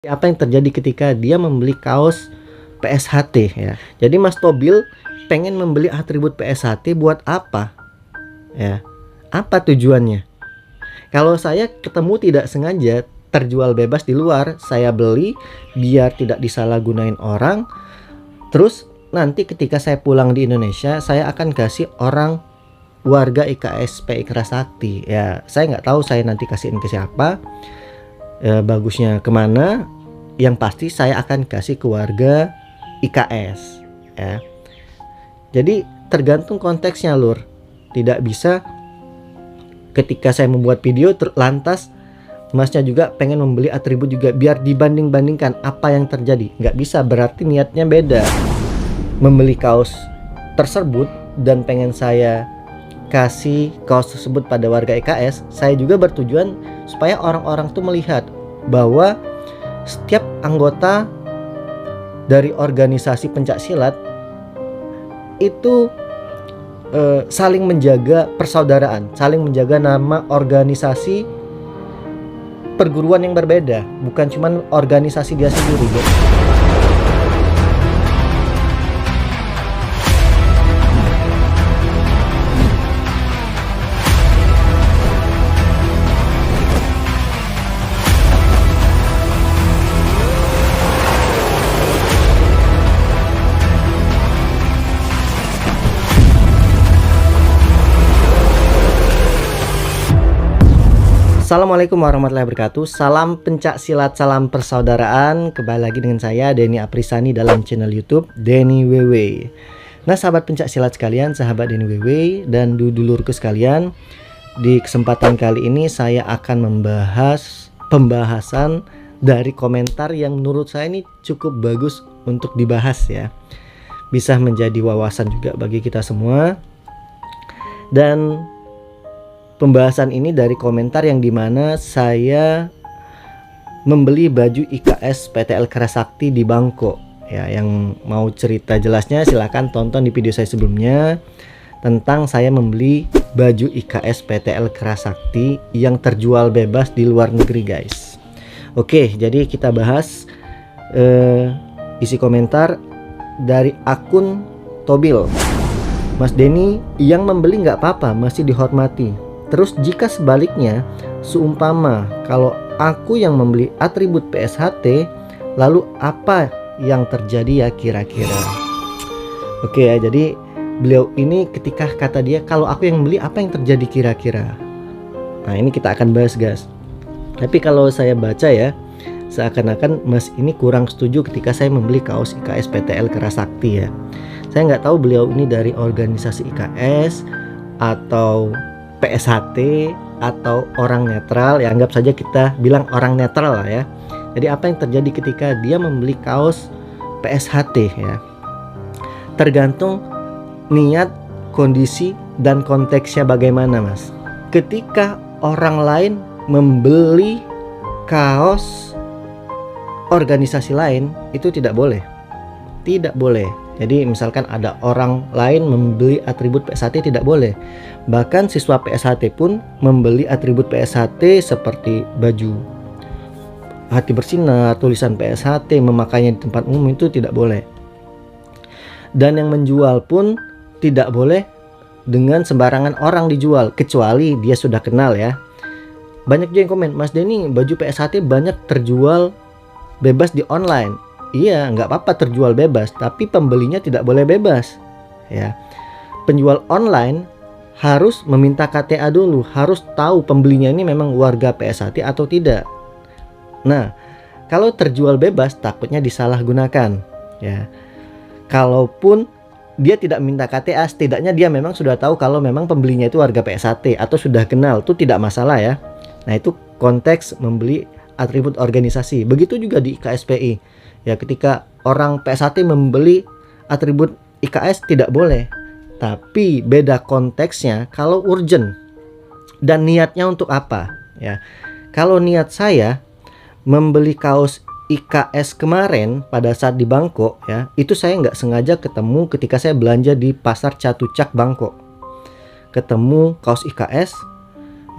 Apa yang terjadi ketika dia membeli kaos PSHT ya. Jadi Mas Tobil pengen membeli atribut PSHT buat apa? Ya. Apa tujuannya? Kalau saya ketemu tidak sengaja terjual bebas di luar, saya beli biar tidak disalahgunain orang. Terus nanti ketika saya pulang di Indonesia, saya akan kasih orang warga IKS PI Kerasakti. Ya, saya nggak tahu saya nanti kasihin ke siapa. Bagusnya kemana? Yang pasti saya akan kasih ke warga IKS ya. Jadi tergantung konteksnya lur. Tidak bisa ketika saya membuat video lantas masnya juga pengen membeli atribut juga biar dibanding-bandingkan apa yang terjadi. Nggak bisa, berarti niatnya beda. Membeli kaos tersebut dan pengen saya kasih kaos tersebut pada warga IKS, saya juga bertujuan supaya orang-orang tuh melihat bahwa setiap anggota dari organisasi pencaksilat itu saling menjaga persaudaraan, saling menjaga nama organisasi perguruan yang berbeda, bukan cuma organisasi dia sendiri. Assalamualaikum warahmatullahi wabarakatuh. Salam pencak silat, salam persaudaraan. Kembali lagi dengan saya Denny Aprisani dalam channel YouTube Denny WW. Nah sahabat pencak silat sekalian, sahabat Denny WW dan dulurku sekalian, di kesempatan kali ini saya akan membahas pembahasan dari komentar yang menurut saya ini cukup bagus untuk dibahas ya. Bisa menjadi wawasan juga bagi kita semua. Dan pembahasan ini dari komentar yang dimana saya membeli baju IKS PTL Kerasakti di Bangko ya. Yang mau cerita jelasnya silahkan tonton di video saya sebelumnya tentang saya membeli baju IKS PTL Kerasakti yang terjual bebas di luar negeri guys. Oke, jadi kita bahas isi komentar dari akun Tobil. Mas Denny, yang membeli nggak apa-apa, masih dihormati. Terus jika sebaliknya, seumpama kalau aku yang membeli atribut PSHT, lalu apa yang terjadi ya kira-kira? Oke ya, jadi beliau ini ketika kata dia kalau aku yang beli, apa yang terjadi kira-kira? Nah ini kita akan bahas guys. Tapi kalau saya baca ya, seakan-akan Mas ini kurang setuju ketika saya membeli kaos IKS PTL Kerasakti ya. Saya nggak tahu beliau ini dari organisasi IKS atau PSHT atau orang netral ya, anggap saja kita bilang orang netral lah ya. Jadi apa yang terjadi ketika dia membeli kaos PSHT ya, tergantung niat, kondisi, dan konteksnya bagaimana mas. Ketika orang lain membeli kaos organisasi lain itu tidak boleh. Tidak boleh. Jadi misalkan ada orang lain membeli atribut PSHT tidak boleh. Bahkan siswa PSHT pun membeli atribut PSHT seperti baju hati bersinar, tulisan PSHT, memakainya di tempat umum itu tidak boleh. Dan yang menjual pun tidak boleh dengan sembarangan orang dijual, kecuali dia sudah kenal ya. Banyak juga yang komen, Mas Denny baju PSHT banyak terjual bebas di online. Iya, nggak apa-apa terjual bebas, tapi pembelinya tidak boleh bebas ya. Penjual online harus meminta KTA dulu, harus tahu pembelinya ini memang warga PSHT atau tidak. Nah, kalau terjual bebas takutnya disalahgunakan ya. Kalaupun dia tidak minta KTA, setidaknya dia memang sudah tahu kalau memang pembelinya itu warga PSHT atau sudah kenal, itu tidak masalah ya. Nah, itu konteks membeli atribut organisasi. Begitu juga di IKSPI. Ya, ketika orang PSHT membeli atribut IKS tidak boleh. Tapi beda konteksnya kalau urgent dan niatnya untuk apa ya. Kalau niat saya membeli kaos IKS kemarin pada saat di Bangko ya, itu saya nggak sengaja ketemu ketika saya belanja di pasar Catucak Bangko. Ketemu kaos IKS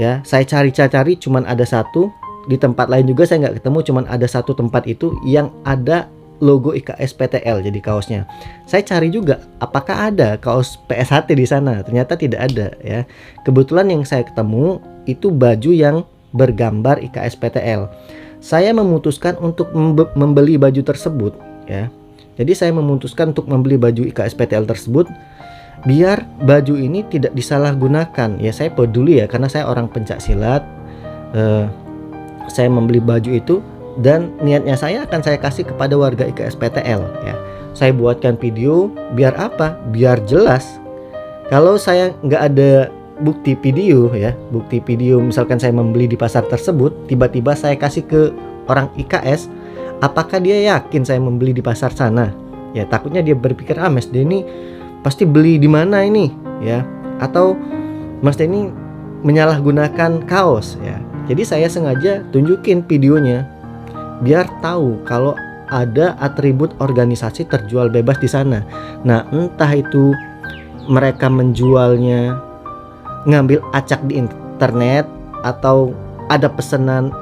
ya, saya cari-cari cuman ada satu di tempat lain juga saya nggak ketemu, cuman ada satu tempat itu yang ada logo IKS PTL jadi kaosnya. Saya cari juga apakah ada kaos PSHT di sana, ternyata tidak ada ya. Kebetulan yang saya ketemu itu baju yang bergambar IKS PTL. Saya memutuskan untuk membeli baju tersebut ya. Jadi saya memutuskan untuk membeli baju IKS PTL tersebut biar baju ini tidak disalahgunakan. Ya saya peduli ya, karena saya orang pencak silat. Saya membeli baju itu dan niatnya saya akan saya kasih kepada warga IKS PTL ya. Saya buatkan video biar apa? Biar jelas. Kalau saya nggak ada bukti video ya, bukti video misalkan saya membeli di pasar tersebut, tiba-tiba saya kasih ke orang IKS, apakah dia yakin saya membeli di pasar sana? Ya takutnya dia berpikir, Mas Denny pasti beli di mana ini ya, atau Mas Denny menyalahgunakan kaos ya. Jadi saya sengaja tunjukin videonya biar tahu kalau ada atribut organisasi terjual bebas di sana. Nah, entah itu mereka menjualnya ngambil acak di internet atau ada pesanan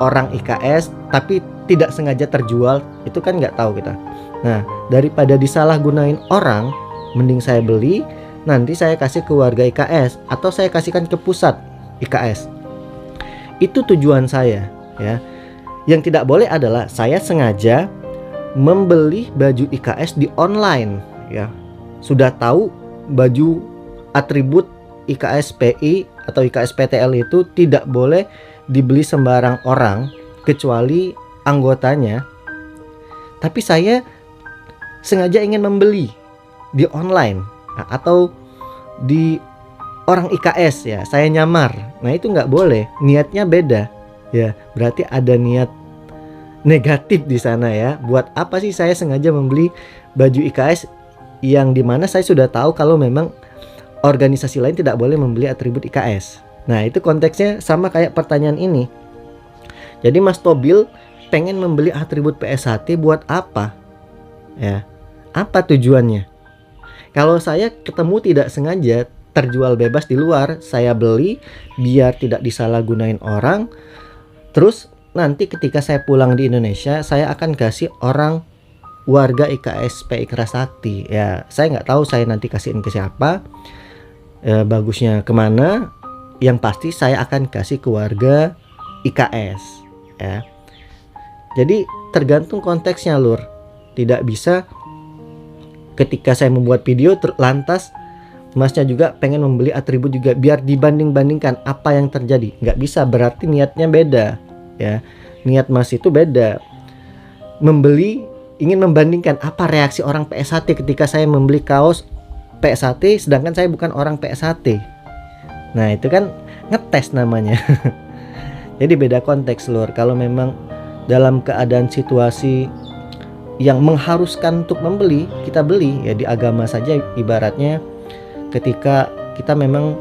orang IKS tapi tidak sengaja terjual, itu kan nggak tahu kita. Nah, daripada disalahgunain orang, mending saya beli, nanti saya kasih ke warga IKS atau saya kasihkan ke pusat IKS. Itu tujuan saya ya. Yang tidak boleh adalah saya sengaja membeli baju IKS di online ya. Sudah tahu baju atribut IKS PI atau IKS PTL itu tidak boleh dibeli sembarang orang kecuali anggotanya. Tapi saya sengaja ingin membeli di online atau di orang IKS ya, saya nyamar. Nah itu nggak boleh, niatnya beda ya, berarti ada niat negatif di sana ya. Buat apa sih saya sengaja membeli baju IKS yang dimana saya sudah tahu kalau memang organisasi lain tidak boleh membeli atribut IKS. Nah itu konteksnya sama kayak pertanyaan ini. Jadi Mas Tobil pengen membeli atribut PSHT buat apa ya, apa tujuannya? Kalau saya ketemu tidak sengaja terjual bebas di luar, saya beli biar tidak disalahgunain orang. Terus nanti ketika saya pulang di Indonesia, saya akan kasih orang warga IKS PI Kerasakti ya. Saya nggak tahu saya nanti kasihin ke siapa, bagusnya kemana. Yang pasti saya akan kasih ke warga IKS ya. Jadi tergantung konteksnya lur. Tidak bisa ketika saya membuat video lantas Masnya juga pengen membeli atribut juga biar dibanding-bandingkan apa yang terjadi. Nggak bisa, berarti niatnya beda ya. Niat Mas itu beda. Membeli, ingin membandingkan apa reaksi orang PSHT ketika saya membeli kaos PSHT sedangkan saya bukan orang PSHT. Nah itu kan ngetes namanya. Jadi beda konteks lur. Kalau memang dalam keadaan situasi yang mengharuskan untuk membeli, kita beli ya. Di agama saja ibaratnya ketika kita memang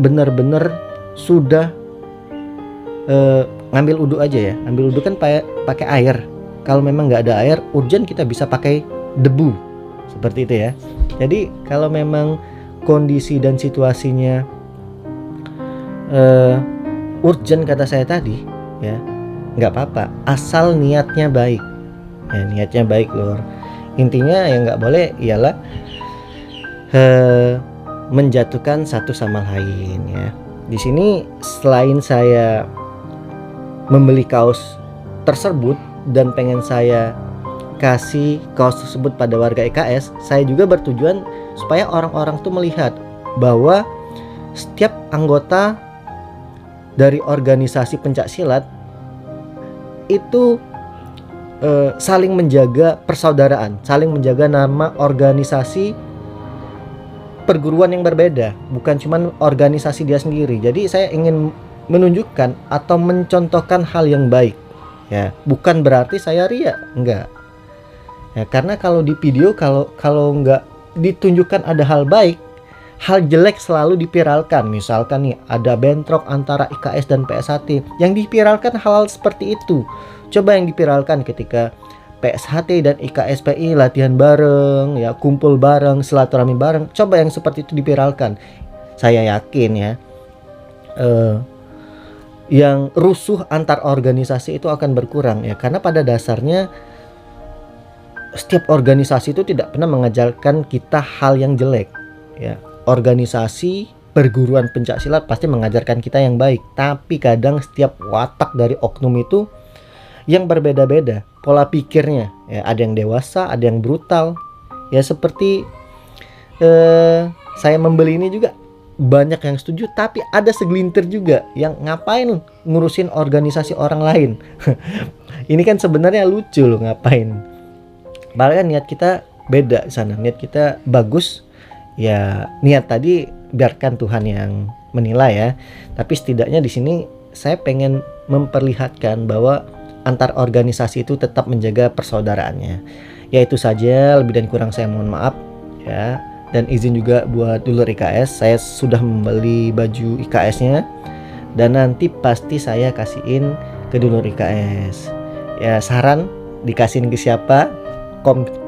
benar-benar sudah ngambil wudhu aja ya. Ambil wudhu kan pakai air. Kalau memang nggak ada air, urgent kita bisa pakai debu. Seperti itu ya. Jadi kalau memang kondisi dan situasinya urgent kata saya tadi ya, nggak apa-apa asal niatnya baik ya. Niatnya baik lor. Intinya yang nggak boleh ialah menjatuhkan satu sama lain ya. Di sini selain saya membeli kaos tersebut dan pengen saya kasih kaos tersebut pada warga IKS, saya juga bertujuan supaya orang-orang tuh melihat bahwa setiap anggota dari organisasi pencak silat itu saling menjaga persaudaraan, saling menjaga nama organisasi perguruan yang berbeda, bukan cuma organisasi dia sendiri. Jadi saya ingin menunjukkan atau mencontohkan hal yang baik ya, bukan berarti saya ria, enggak ya. Karena kalau di video kalau enggak ditunjukkan ada hal baik, hal jelek selalu dipiralkan. Misalkan nih ada bentrok antara IKS dan PSHT, yang dipiralkan hal seperti itu. Coba yang dipiralkan ketika PSHT dan IKSPI latihan bareng ya, kumpul bareng, silaturahmi bareng. Coba yang seperti itu dipiralkan. Saya yakin ya yang rusuh antar organisasi itu akan berkurang ya, karena pada dasarnya setiap organisasi itu tidak pernah mengajarkan kita hal yang jelek ya. Organisasi perguruan pencak silat pasti mengajarkan kita yang baik, tapi kadang setiap watak dari oknum itu yang berbeda-beda pola pikirnya ya, ada yang dewasa, ada yang brutal ya. Seperti saya membeli ini juga banyak yang setuju, tapi ada segelintir juga yang ngapain ngurusin organisasi orang lain. Ini kan sebenarnya lucu loh, ngapain. Padahal kan niat kita beda di sana, niat kita bagus ya, niat tadi biarkan Tuhan yang menilai ya. Tapi setidaknya di sini saya pengen memperlihatkan bahwa antar organisasi itu tetap menjaga persaudaraannya. Ya itu saja, lebih dan kurang saya mohon maaf ya. Dan izin juga buat dulur IKS, saya sudah membeli baju IKS-nya dan nanti pasti saya kasihin ke dulur IKS. Ya saran dikasihin ke siapa?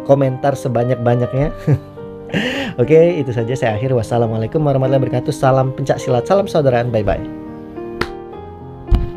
Komentar sebanyak-banyaknya. Oke, itu saja saya akhir. Wassalamualaikum warahmatullahi wabarakatuh. Salam pencak silat, salam persaudaraan. Bye bye.